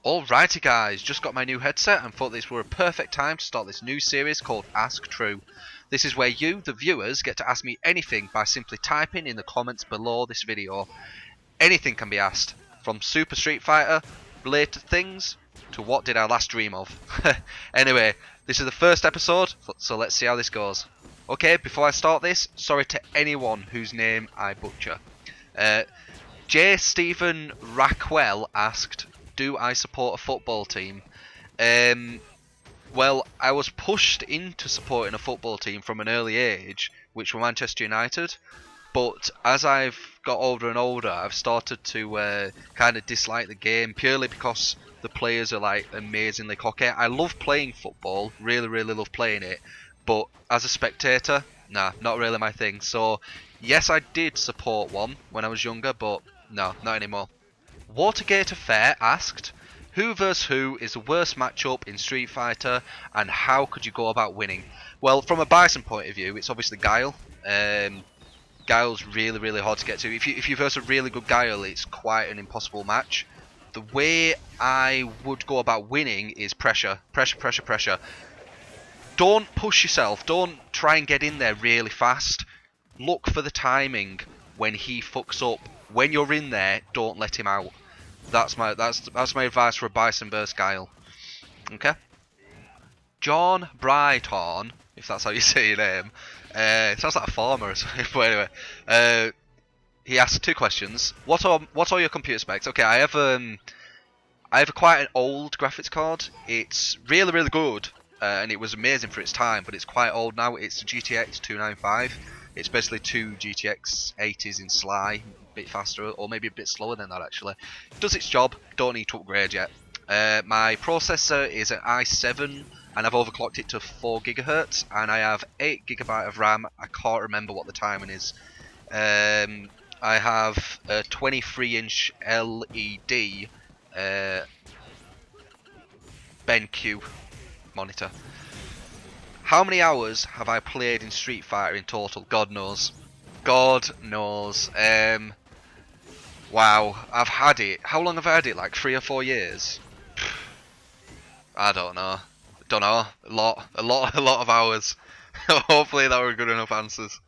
Alrighty guys, just got my new headset and thought this were a perfect time to start this new series called Ask True. This is where you, the viewers, get to ask me anything by simply typing in the comments below this video. Anything can be asked, from Super Street Fighter, related things, to what did I last dream of. Anyway, this is the first episode, so let's see how this goes. Okay, before I start this, sorry to anyone whose name I butcher. J. Stephen Rackwell asked, do I support a football team? Well, I was pushed into supporting a football team from an early age, which were Manchester United. But as I've got older and older, I've started to kind of dislike the game purely because the players are like amazingly cocky. I love playing football, really love playing it. But as a spectator, nah, not really my thing. So yes, I did support one when I was younger, but no, not anymore. Watergate Affair asked, who vs who is the worst matchup in Street Fighter and how could you go about winning? Well, from a Bison point of view, it's obviously Guile. Guile's really hard to get to. If you verse a really good Guile, it's quite an impossible match. The way I would go about winning is pressure. Don't push yourself, don't try and get in there really fast. Look for the timing when he fucks up. When you're in there, don't let him out. That's my advice for a Bison vs Guile. Okay. John Brighton, if that's how you say your name. It sounds like a farmer or something. But anyway, he asked two questions. What are your computer specs? Okay, I have a quite an old graphics card. It's really good, and it was amazing for its time. But it's quite old now. It's a GTX 295. It's basically two GTX 80s in Sly. Bit faster or maybe a bit slower than that actually. Does its job, don't need to upgrade yet. My processor is an i7 and I've overclocked it to 4 GHz and I have 8 GB of RAM. I can't remember what the timing is. I have a 23-inch LED BenQ monitor. How many hours have I played in Street Fighter in total? God knows. God knows. Wow, I've had it. How long have I had it? Like 3 or 4 years? I don't know. A lot of hours. Hopefully that were good enough answers.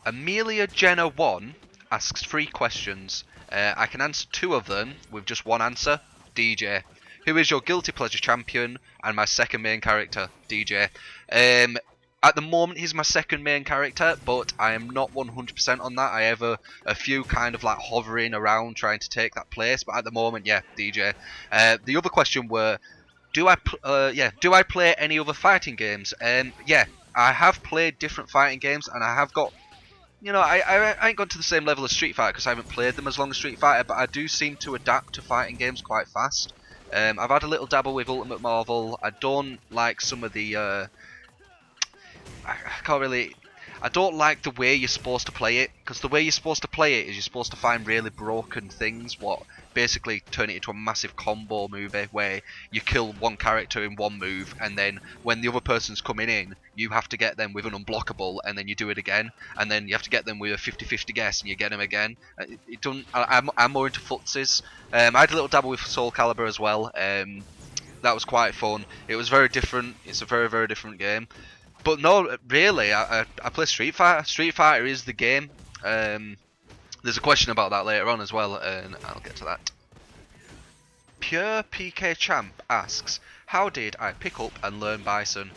Amelia Jenner 1 asks 3 questions. I can answer 2 of them with just one answer. DJ. Who is your guilty pleasure champion and my second main character? DJ. At the moment, he's my second main character, but I am not 100% on that. I have a few kind of like hovering around trying to take that place, but at the moment, yeah, DJ. The other question were, do I play any other fighting games? Yeah, I have played different fighting games, and I have got, you know, I ain't gone to the same level as Street Fighter because I haven't played them as long as Street Fighter, but I do seem to adapt to fighting games quite fast. I've had a little dabble with Ultimate Marvel. I don't like some of the I don't like the way you're supposed to play it, because the way you're supposed to play it is you're supposed to find really broken things, what basically turn it into a massive combo movie where you kill one character in one move, and then when the other person's coming in, you have to get them with an unblockable, and then you do it again, and then you have to get them with a 50-50 guess, and you get them again. It don't. I'm more into Footsies. I had a little dabble with Soul Calibur as well. That was quite fun. It was very different. It's a very different game. But no, really, I play Street Fighter. Street Fighter is the game. There's a question about that later on as well, and I'll get to that. Pure PK Champ asks, how did I pick up and learn Bison?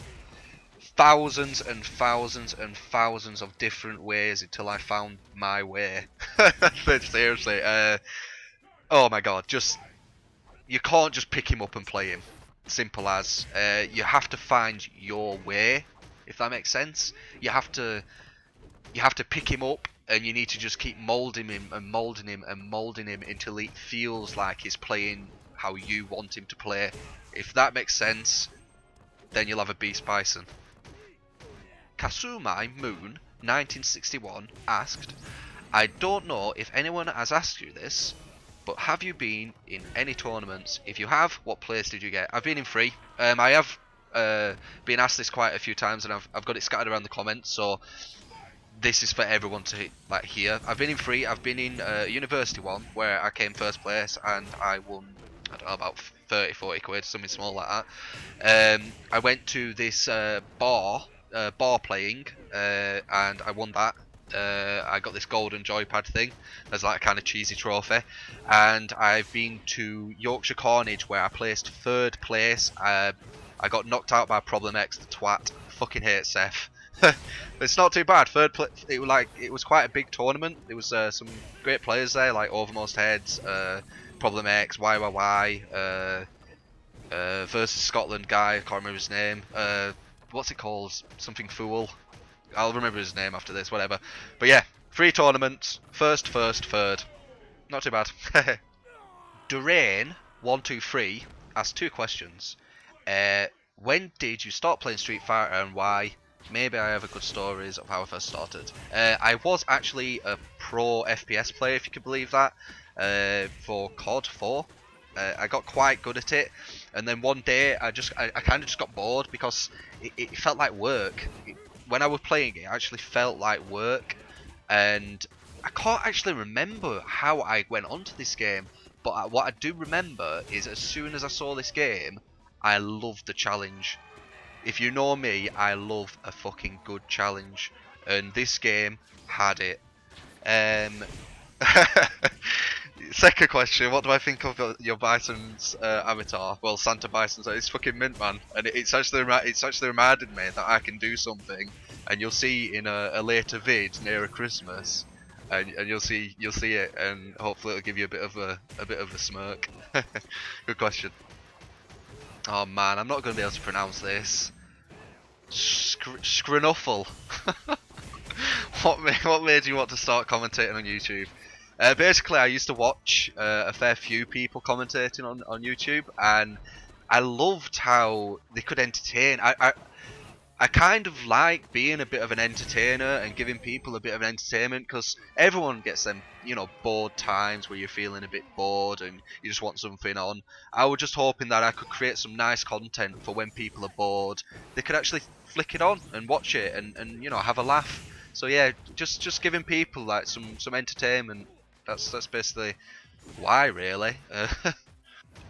Thousands and thousands of different ways until I found my way. Seriously, oh my god, you can't just pick him up and play him. Simple as. You have to find your way. If that makes sense, you have to pick him up, and you need to just keep molding him until he feels like he's playing how you want him to play. If that makes sense, then you'll have a beast Bison. Kasumai Moon 1961 asked, I don't know if anyone has asked you this, but have you been in any tournaments? If you have, what place did you get? I've been in 3. I have been asked this quite a few times, and I've got it scattered around the comments, so this is for everyone to like hear. I've been in 3. I've been in university one where I came first place and I won I don't know, about 30, 40 quid, something small like that. I went to this bar playing, and I won that. I got this golden joypad thing as like a kind of cheesy trophy, and I've been to Yorkshire Carnage where I placed 3rd place. I got knocked out by Problem X, the twat. Fucking hate Seth. It's not too bad. It was quite a big tournament. There was some great players there, like Overmost Heads, Problem X, YYY, versus Scotland guy. I can't remember his name. What's it called? Something Fool. I'll remember his name after this, whatever. But yeah, 3 tournaments. First, 3rd. Not too bad. Durain123 asked 2 questions. When did you start playing Street Fighter and why? Maybe I have a good stories of how I first started. I was actually a pro FPS player, if you can believe that, for COD 4. I got quite good at it, and then one day I kind of just got bored because it felt like work. When I was playing it, it actually felt like work, and I can't actually remember how I went onto this game, but what I do remember is as soon as I saw this game, I loved the challenge. If you know me, I love a fucking good challenge, and this game had it. Second question, what do I think of your Bison's avatar? Well, Santa Bison's, it's fucking mint, man, and it's actually reminded me that I can do something, and you'll see in a later vid near Christmas, and you'll see it, and hopefully it'll give you a bit of a smirk. Good question. Oh man, I'm not going to be able to pronounce this. Scrunuffle. What made you want to start commentating on YouTube? Basically, I used to watch a fair few people commentating on YouTube, and I loved how they could entertain. I kind of like being a bit of an entertainer and giving people a bit of entertainment, because everyone gets them, bored times where you're feeling a bit bored and you just want something on. I was just hoping that I could create some nice content for when people are bored. They could actually flick it on and watch it and have a laugh. So yeah, just giving people like some entertainment. That's basically why, really.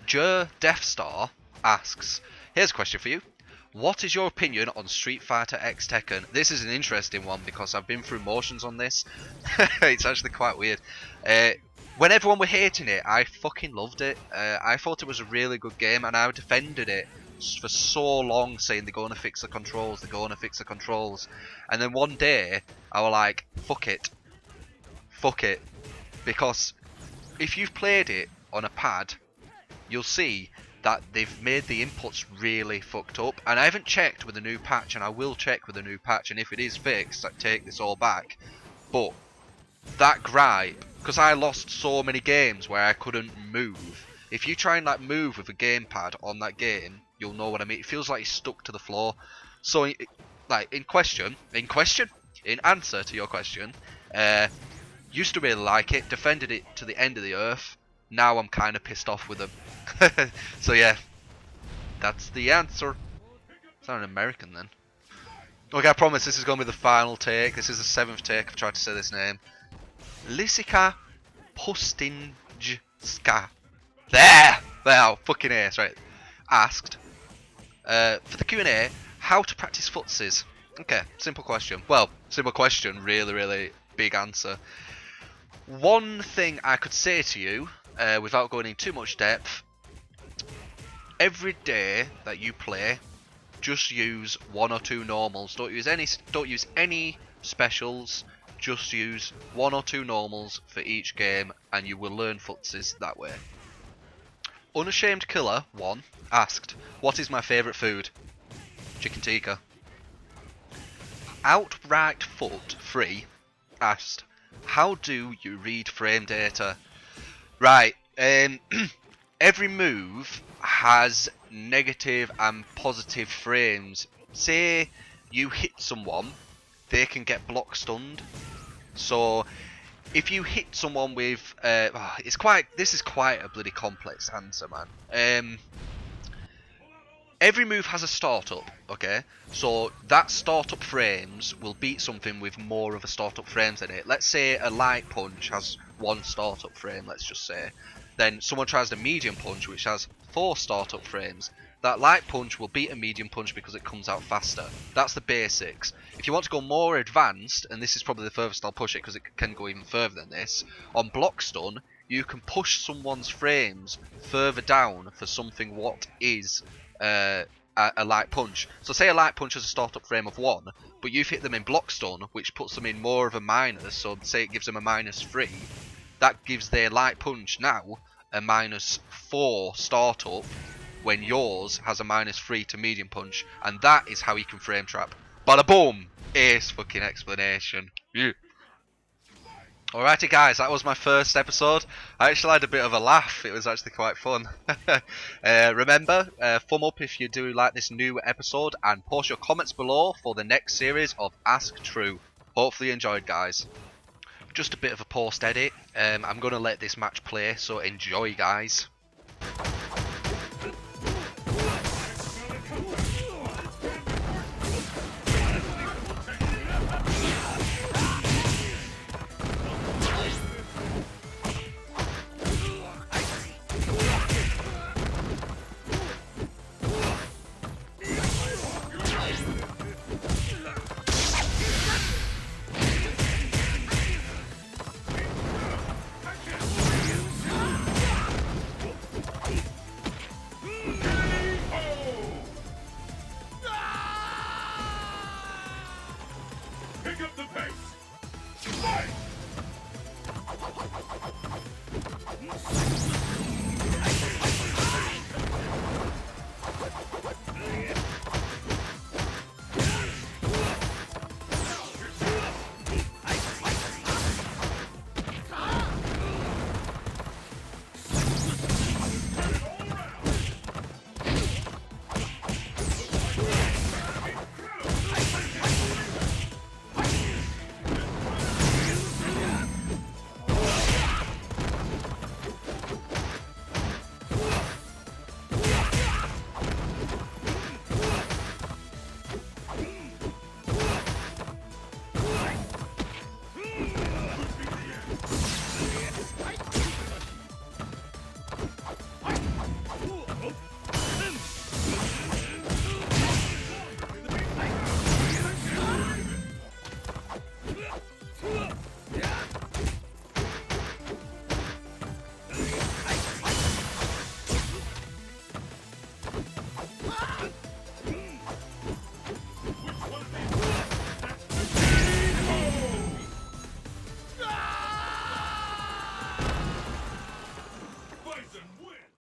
Death Star asks, here's a question for you. What is your opinion on Street Fighter X Tekken? This is an interesting one because I've been through motions on this. It's actually quite weird. When everyone were hating it, I fucking loved it. I thought it was a really good game, and I defended it for so long, saying they're going to fix the controls, And then one day, I was like, fuck it. Because if you've played it on a pad, you'll see that they've made the inputs really fucked up, and I haven't checked with a new patch, and I will check with a new patch, and if it is fixed, I take this all back. But that gripe, because I lost so many games where I couldn't move. If you try and move with a gamepad on that game, you'll know what I mean. It feels like you're stuck to the floor. So in answer to your question, used to really like it, defended it to the end of the earth. Now I'm kind of pissed off with them. So yeah, that's the answer. Sound American then. Okay, I promise this is going to be the final take. This is the 7th take I've tried to say this name. Lisica Postinjska. There! Fucking ace, right. Asked, for the Q&A, how to practice footsies. Okay, simple question. Well, simple question, really, really big answer. One thing I could say to you, without going into too much depth, every day that you play, just use 1 or 2 normals. Don't use any specials. Just use 1 or 2 normals for each game, and you will learn footsies that way. Unashamed Killer 1 asked, what is my favourite food? Chicken tikka. Outright Foot 3 asked, how do you read frame data? Right, every move has negative and positive frames. Say you hit someone, they can get block stunned. So if you hit someone with this is quite a bloody complex answer, man. Every move has a startup, okay? So that startup frames will beat something with more of a startup frames in it. Let's say a light punch has 1 startup frame, let's just say. Then someone tries the medium punch, which has 4 startup frames. That light punch will beat a medium punch because it comes out faster. That's the basics. If you want to go more advanced, and this is probably the furthest I'll push it because it can go even further than this, on block stun, you can push someone's frames further down for something what is a light punch. So say a light punch has a startup frame of 1, but you've hit them in block stun, which puts them in more of a minus, so say it gives them a -3, that gives their light punch now a -4 startup, when yours has a -3 to medium punch, and that is how you can frame trap. Bada boom! Ace fucking explanation. Yeah. Alrighty guys, that was my first episode. I actually had a bit of a laugh, it was actually quite fun. Remember, thumb up if you do like this new episode, and post your comments below for the next series of Ask True. Hopefully you enjoyed, guys. Just a bit of a post edit, I'm going to let this match play, so enjoy guys.